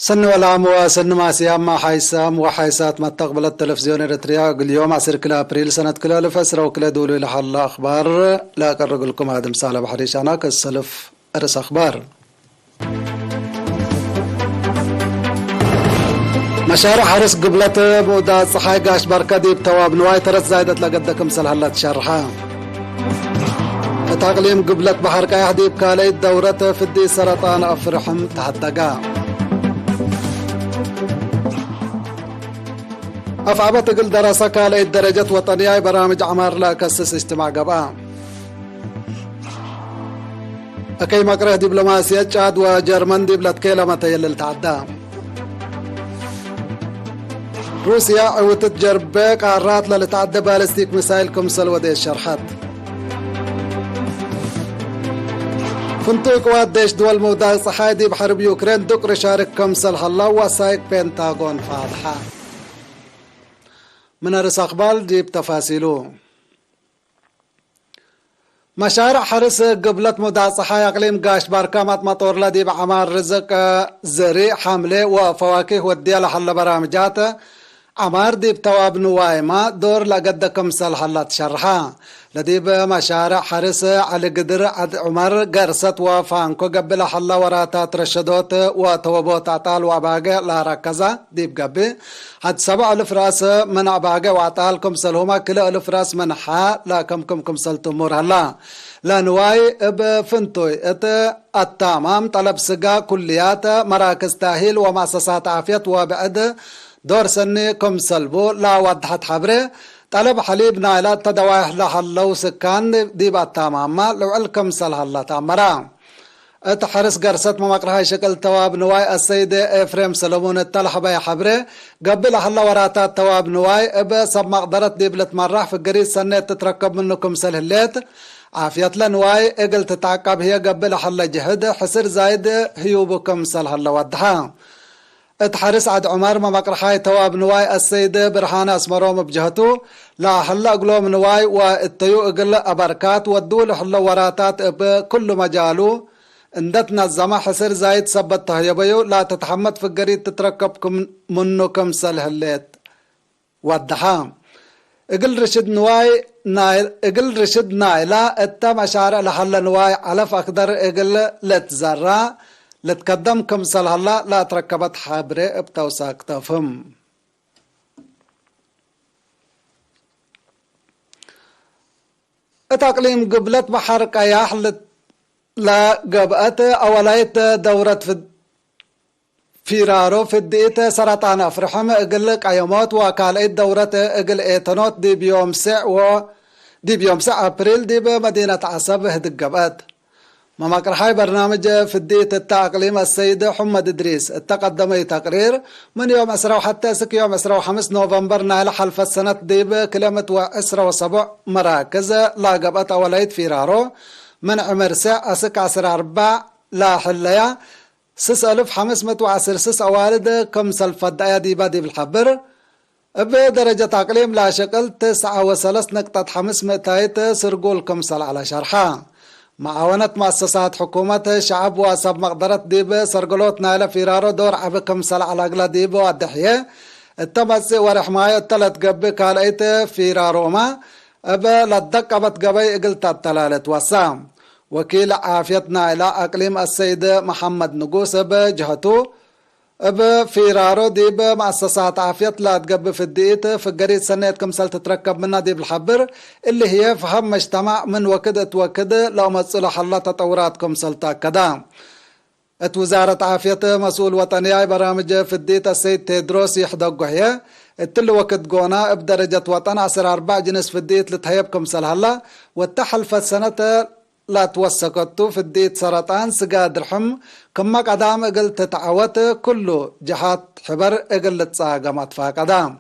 سن والعام وسن ما سيام ما حيسام وحيسات ما تقبل التلفزيون الاريتريا اليوم 10 كلا ابريل سنة كلا لفسرة وكلا دولي لحل اخبار لا اقرق لكم هذا مسالة بحريش انا كالسلف ارس اخبار. مشارع حرس قبلت بودا صحاي قاش بركة ديب تواب نواي ترس زايدت لقدكم سلهلت شرحا. تقليم قبلت بحر كايح ديب كاليت دورة فدي سرطان افرحم تحدقا. أفعبت قل دراسة كاليت درجة وطنية برامج عمار لا كسس اجتماع قبا. أكي مقره دبلوماسية تشاد وجرمن دبلت كيلمة يلل تعدى. روسيا عوتت جربك عرات للتعدى بالستيك مسائل كمسل ودي الشرحات. فنتوي قوات ديش دول مودا صحايدي بحرب يوكرين دكر شارك كمسل حلا وسايك بنتاغون فاضحة. من أرس أخبار جيب تفاصيله. مشارع حرس قبلت مدى صحايا اقليم قاش باركامات مطور لدي بعمار رزق زريع حمله وفواكه ودي لحل برامجات عمار ديب تواب نوايما دور لقدكم سلحلات شرحا لديب مشارع حرس على قدر عد عمر قرصت وفانكو قبل حل وراتات رشدوت وتوبوت عطال وعباقة لا ركزة ديب قبل حد 7,000 راس من عباقة وعطالكم سلهما كل 1000 راس من حا لا كم سلتمور هلا لا نواي بفنتوي التامام طلب سقا كليات مراكز تاهيل ومؤسسات عافية وبعد دور سني كم سلبو لا وضحت حبره طلب حليب نايلات تدوايح لحلو سكان ديب التامام لو علكم سلهلا تامرا اتحرس قرصت ممقرها شكل تواب نواي السيد افريم سلمون التلح بي حبره قبل حلا وراتات تواب نواي اب سب مقدرت ديبلت مرح في القريد سنة تتركب منكم سلهليت عافيت لنواي اقل تتعقب هي قبل حلا جهد حسر زايد هيوبكم سلهلا وضحا. اتحرس عد عمر ما مقرحاي تواب نواي السيد برهان اسمروم بجهتو لا حلا قلوم نواي والتيو اقل ابركات ودول حلا وراتات بكل مجالو اندتنا الزما حسر زايد سبت تهيبيو لا تتحمد في القريد تتركبكم منكم سلهليت ودحام اقل رشد نواي نايل اقل رشد نايلا اتا مشارع لحلا نواي علف اقدر اقل لتزرع لتقدم كمسل هلا لا تركبت حابرة بتوساق تفهم. تقليم قبلت بحر كياح لا قبأت أولايت دورة فيرارو في الديت سرطان أفرحم اقلق عيمات وكاليت دورة اقل ايتنوت دي بيوم سع أبريل دي بمدينة عصب هدق قبأت. مماكرحاي برنامج في الديت التأقليم السيد حمد إدريس التقدمي تقرير من يوم 10 حتى سك يوم 5 نوفمبر نايل حلف السنة ديب كلمة و7 مراكز لا قبت أوليت فيرارو من عمر ساعة أسك 4 لا حليا 6510 أوالد كم سلفد ديبا ديب الحبر بدرجة تقليم لا شكل 9.3 سرقول كمسل على شرحا. معاونة مؤسسات حكومة شعب وسب مقدرة ديب سرقلوت نايلة فيرارو دور عبكم سلع على أقلا ديب والدحية التمسي ورحماية التلت قبي كاليت فيرارو ما أبا لدك أبت قبي اقلت التلالت وسام وكيل عافية نايلة أقليم السيد محمد نقوس بجهتو اب فيرارو ديب مؤسسات عافية لا تقب في الديت في القريد سنة كمسل تتركب منها ديب الحبر اللي هي فهم مجتمع من وكد لو متصل حلا تطورات كمسل تاكدا. ات وزارة عافية مسؤول وطني برامج في الديت السيد تيدروس يحدق هي التل وقت قونا بدرجة وطن 4 جنس في الديت لتهيب كمسل هلا والتحل في السنة لا توسقتو في الديت سرطان سقاد رحم كما قدام اقل تتعوت كله جهات حبر اقل تساقمت فاقدام.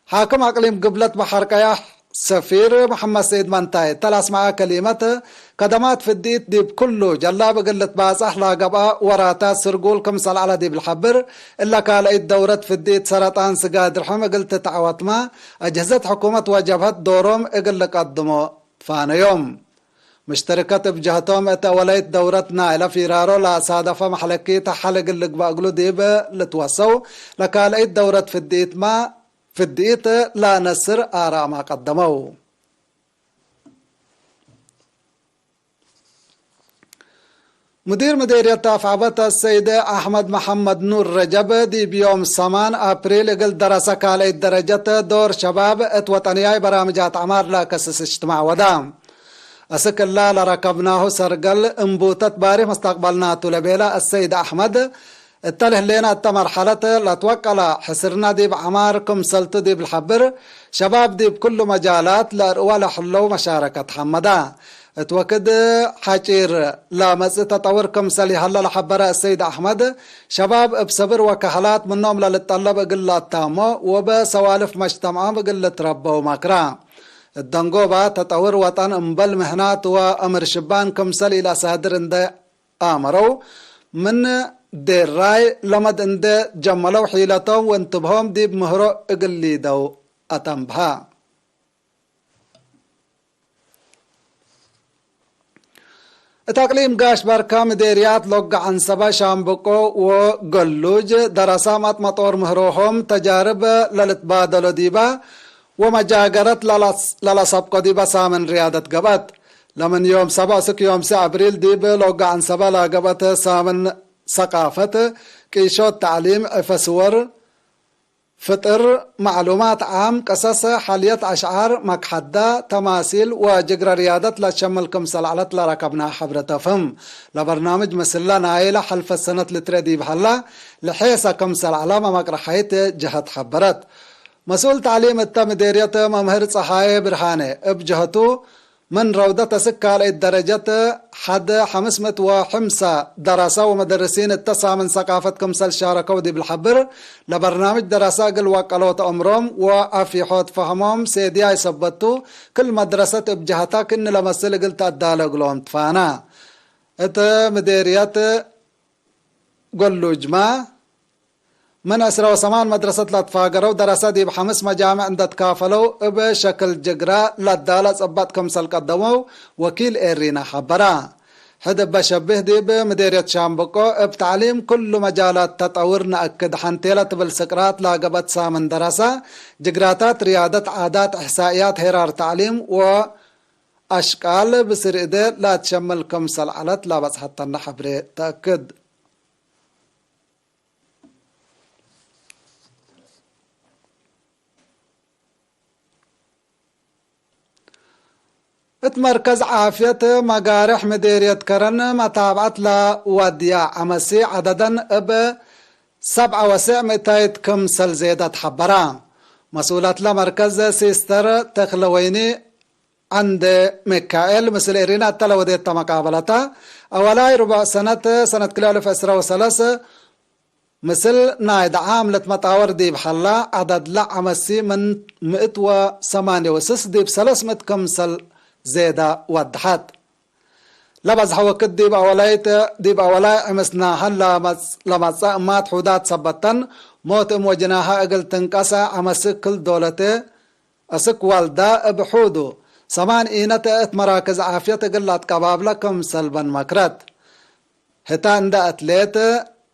حاكم اقليم قبلت بحر كياح سفير محمد سيد منتاي تلاس معاه كلمة قدمات في الديت ديب كله جلاب اقل تباسح لا قبا وراتات سرقول كمسل على ديب الحبر الا كاليت دورت في الديت سرطان سقاد رحم اقل تتعوت ما اجهزت حكومة وجبهت دورهم اقل قدموا فانا يوم مشتركات بجهتهم وليت دورتنا إلى فيرارو لا صادفة محلكي تحلق اللي بقلو ديب لتوسو لكاليت دورة في الديت ما في الديت لا نسر آراء ما قدموا. مدير مديرية عبت السيد أحمد محمد نور رجب دي بيوم 8 أبريل قل دراسة كاليت درجة دور شباب وطنياي برامجات عمار لا كسس اجتماع ودام أسك الله لركبناه سرقل انبوتت باري مستقبلنا تلبيلا السيد أحمد اتله لنا مرحلة لا توكل حسرنا دي بعمار كمسلت دي بالحبر شباب دي بكل مجالات ولا حلو مشاركة حمدا اتوكد حاجير لا مز تطور كمسلي هلا لحبر السيد أحمد شباب بصبر وكهلات منهم للطلب قلة تامة وبسوالف مجتمع بقلة ربه ومكرا الدنقوبة تطور وطن امبل مهنات وامر شبان كمسل الى سادر اند امرو من دير راي لمد اند جملو حيلتهم وانتبهم دي بمهرو اقلي دو اتنبها. تقليم قاش بركة مديريات لوق عن سبا شامبقو وقلوج دراسات مطور مهروهم تجارب للتبادلو ديبا ومجاجرت للا سبق دي بسا من ريادة قبط لمن يوم 7 أبريل دي بلوغ عن سبا لا قبط سامن ثقافة كيشوت تعليم فسور فطر معلومات عام قصص حالية أشعار مكحدة تماثيل وجقر ريادة لشمل كمسل علت لركبنا حبرة فم لبرنامج مسلا نايلة حلف السنة لتردي بحلا لحيسة كمسل علامة مقرحيت جهة حبرت مسؤول تعليم التمديرية ممهر صحايا برهانة بجهته من روضة سكال الدرجة حد 505 دراسة ومدرسين التسعة من ثقافة كمسل شاركوا دي بالحبر لبرنامج دراسة قل وقلوت أمرهم وفي حوت فهمهم سيديا يثبتوا كل مدرسة بجهتها كن لمسل قلت أدالة قلوهم تفانا التمديرية قلوا جماع من أسرة وثمان مدرسة لاتفاقروا دراسة دي ب5 مجامع عند تكافلوا بشكل جقرا لدالة صبات كمسل قدموا وكيل إيرينا حبرا حدب بشبه دي بمديرية شامبكو بتعليم كل مجالات تطور نأكد حنتيلة بالسكرات لاقبت سامن دراسة جقراتات ريادة عادات إحسائيات هرار تعليم وأشكال بسر إدير لا تشمل كمسل علت لا بس حتى النحبري تأكد. اتمركز عافية مقارح مديرية كرن متابعة لوديا عمسي عددا ب 7,200 كمسل زيادة حبرا مسؤولات لمركز سيستر تخلويني عند ميكائيل مثل إيرينا التلودية مقابلتا أولاي ربع سنة كل 2003 مثل نايد عاملة مطاور دي بحلا عدد لعمسي من 108 دي ب300 كمسل زيادة وضحت لبز حوكت ديب أولاي عمسنا هلا لمسا مات حودات سبتن موت وجناها اقل تنقسى عمسك كل دولته اسك والدا بحودو 8 مراكز عافية قلت قبابلة كمسل بن مكرت هتان دا اتليت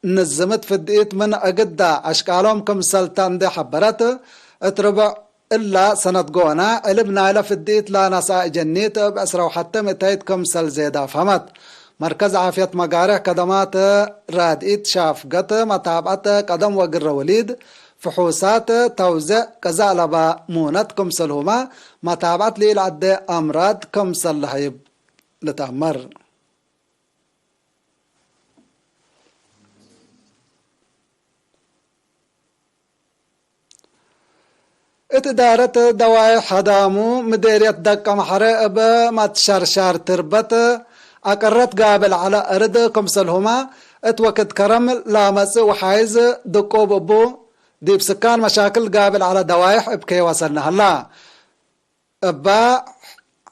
نزمت في الدقيت من اقدا اشكالهم كمسل تاندي حبرت اتربع إلا سنة قونا قلبنا إلى في الديت لا نساء جنيت بأسرع حتى متايت كمسل زيادة فهمت مركز عافية مقارح قدمات رادئت شافقت متابعت قدم وقر وليد فحوسات توزع كزالبا مونت كمسل هما متابعت لي العد أمراض كمسل لحيب لتأمر اتدارت دواي حدامو مديرية دقة محرق ما تشرشار تربت اقرت قابل على ارد كمسلهما اتوكد كرم لامس وحايز دقو ببو ديب سكان مشاكل قابل على دوايح بكي وصلنا هلا ابا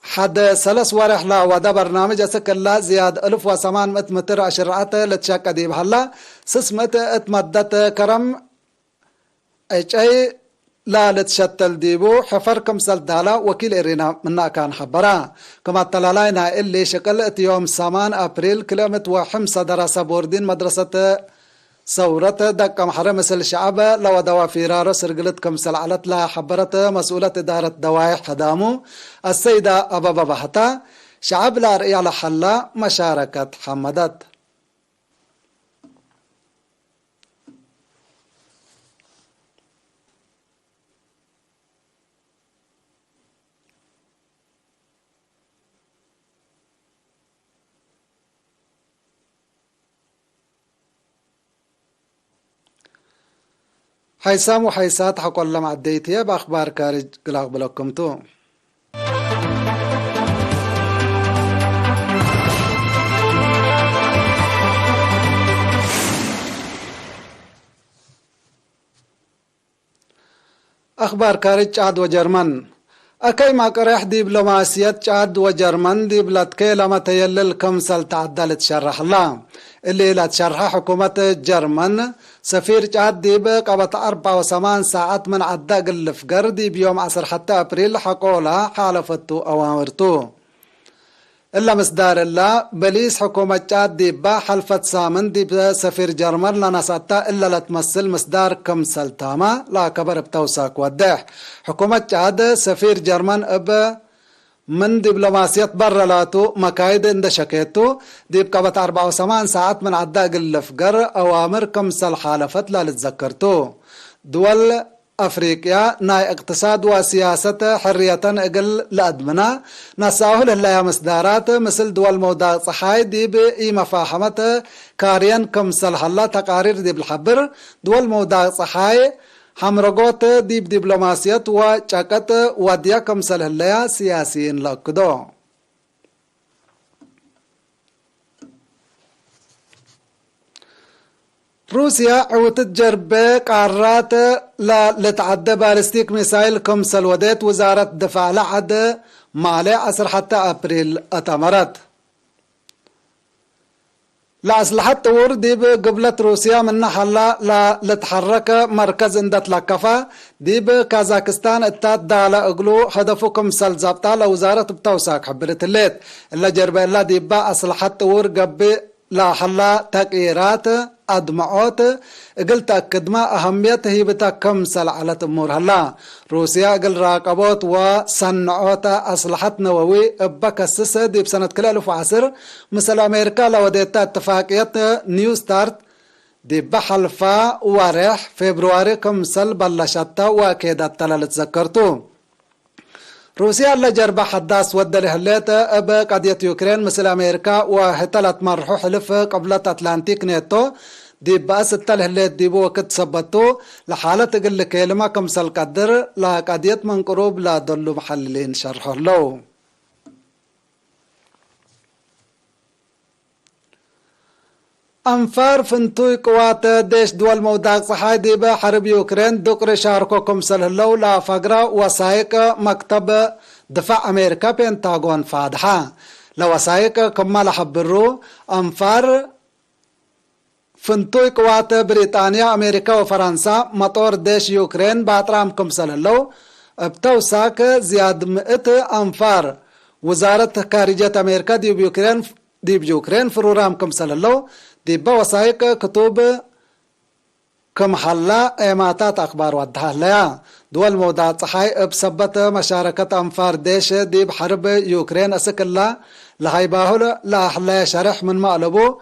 حد 3 ورح لا ودا برنامج اسك الله زياد 1800 متر اشرعت لتشاك ديب هلا 600 اتمدت كرم اي لا لتشتل ديبو حفر كمسل دالا وكيل إرينا منا كان حبرا كما تلالاينا اللي شكلت يوم 8 أبريل كلمت وحمسة دراسة بوردين مدرسة ثورة دك محرم مثل الشعب لو دوا فيرارو سرقلت كمسل علت لا حبرت مسؤولة إدارة دواي حدامو السيدة أبا بحتا شعب لا رئي على حلا مشاركة حمدت حيسام وحيسات حقول لما عديتيا بأخبار كارج قلاق بلوكمتو أخبار كارج عاد وجرمن أكي ما قريح دبلوماسية عاد وجرمن دبلتكي لما تيلل كمسل تعدل تشرح الله اللي لا تشرح حكومة جرمن سفير عاد ديب قبط 4 ساعات من عدا قلف قردي بيوم 10 حتى أبريل حقولا حالفتو أوامرتو إلا مصدار الله بليس حكومة عاد ديبا حلفت سامن ديب سفير جرمن لنساتا إلا لا تمثل مصدار كمسل تاما لا كبر بتوساك ودح حكومة عاد سفير جرمن من دبلوماسية برلاتو مكايد اند شكيتو ديب قبط 4 ساعات من عدا قلف قر أوامر كمسل حالفت لا لتذكرتو دول أفريقيا ناي اقتصاد وسياسة حرية اقل لأدمنا نساهل هلا مصدارات مثل دول مودا صحاي ديب اي مفاهمة كاريان كمسل حلا تقارير ديب الحبر دول مودا صحاي حمرقوت ديب دبلوماسية وشاكت وديا كمسل هلا سياسيين لأكدو روسيا عوتت جربة قارات لتعدى بالستيك ميسايل كمسل وديت وزارة الدفاع لعد مالي 10 حتى أبريل أتمرت لأسلحة تور ديب قبلت روسيا من حلا لتحرك مركز اندت لكفا ديب كازاكستان اتات دالا اقلو هدفو كمسل زابطا لوزارة بتوساك حبرت الليت اللي جربة اللي ديبا أسلحة تور قبل لا حلا تغييرات أدمعوت قلت أكدما أهمية هيبتا كمسل على تمور هلا روسيا قل راقبوت وصنعوت أصلحة نووي بكسسة دي بسنة كل 2010 مثل أمريكا لو ديتا اتفاقية نيو ستارت دي بحلفا ورح فبراير كمسل بلشتا وكيدت تلال تذكرتو روسيا اللي جرب حداس ودى لهليتا بقضية يوكرين مثل أمريكا وهتلت مرحو حلف قبلة أتلانتيك نيتو دي بأس التلهليت ديبو وقت سبتو لحالة تقل كلمة كمسل قدر لا قضية من قروب لا دلو محللين شرحه له أنفار فنتوي قوات ديش دول موداق صحاي ديبا حرب يوكرين دقر شاركو كمسل اللو لا فقرة وسايق مكتب دفاع أمريكا بنتاغون فادحة لوسايق كمال حبرو أنفار فنتوي قوات بريطانيا أمريكا وفرنسا مطور ديش يوكرين باترام كمسل اللو بتوساك زياد 100 أنفار وزارة خارجية أمريكا ديب يوكرين فرورام كمسل اللو ديب وثائق كتب كمحلة ايماتات اخبار ودها لها دول مودات صحاي بسبت مشاركة انفار ديش ديب حرب يوكرين اسكلا لهيباهل لا حلا شرح من مقلبو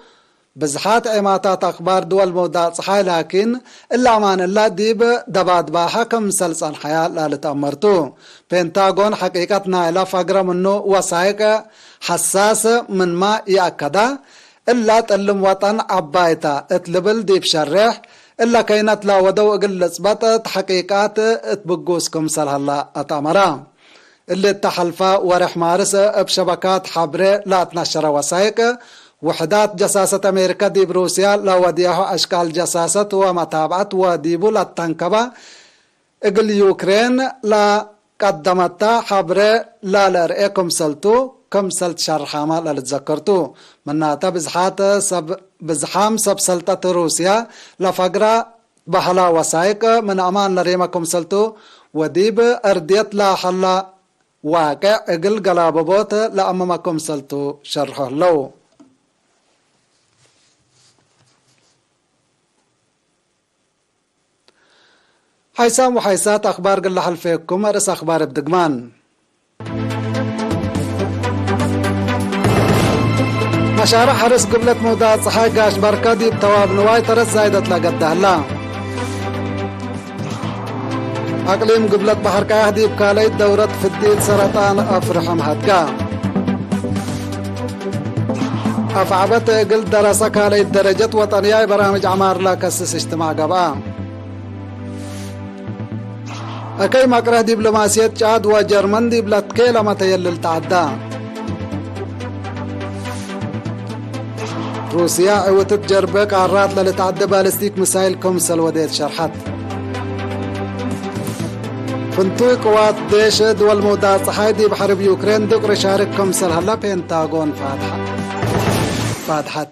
بزحات ايماتات اخبار دول مودات صحاي لكن الا مان الله ديب دباد باحا كمسلسل حياة لا لتأمرتو بنتاغون حقيقتنا الى فقر منو وثائق حساس من ما يأكدا إلا تقلم وطن عبايتا اتلبل ديب شرح إلا كينات لا ودو اقل اثباتت حقيقات اتبقوس كمسل هلا اتامرا اللي التحلفة ورح مارسة بشبكات حبرة لا تنشر وثائق وحدات جساسة أمريكا ديب روسيا لا وديها أشكال جساسة ومتابعة وديبو لا تنكبا اقل يوكرين لا قدمتا حبرة لا لرئي كمسلتو كمسلت شرحاما لتذكرتو مناتا بزحام سب سلطة روسيا لفقرة بحلا وسائق من أمان لريمكم سلتو وديب أرديت لا حلا واقع اقل قلاببوت لأمامكم سلتو شرحه لو حيسام وحيسات أخبار قل حلفيكم أرس أخبار بدقمان مشارع حرس قبلة مودات صحاي قاش بركادي بتواب نواي ترس زايدة لقده لا أقليم قبلة بحر كاهدي بكالي دورة فديد سرطان أفرحم هدقا أفعبت قل دراسة كالي درجة وطنياي برامج عمار لا كسس اجتماع قبا أكي مقره دبلوماسية جاد وجرمن دبلت كيلا متيلل تعدى روسيا عوتت جربك عرات للتعدى بالستيك مسايل كمسل وديت شرحت فنتوي قوات ديش دول مودات صحايدي بحرب يوكرين دقر شارك كمسل هلا بينتاغون فاتحت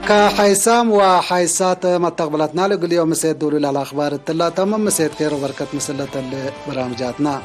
كحيسام وحيسات ما تقبلتنا لقل يوم مسيد دولي للأخبار التلا تمام مسيد خير وبركة مسلة برامجاتنا